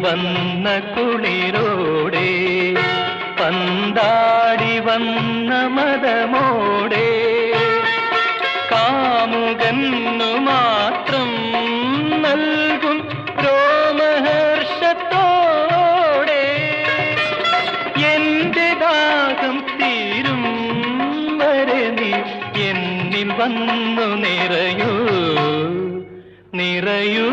വന്ന കുളിരോടെ പന്താടി വന്ന മദമോടെ കാമുകന്നു മാത്രം നൽകും രോമഹർഷത്തോടെ എന്റെ ദാഹം തീരും വരെ നീ എന്നിൽ വന്നു നിറയൂ നിറയൂ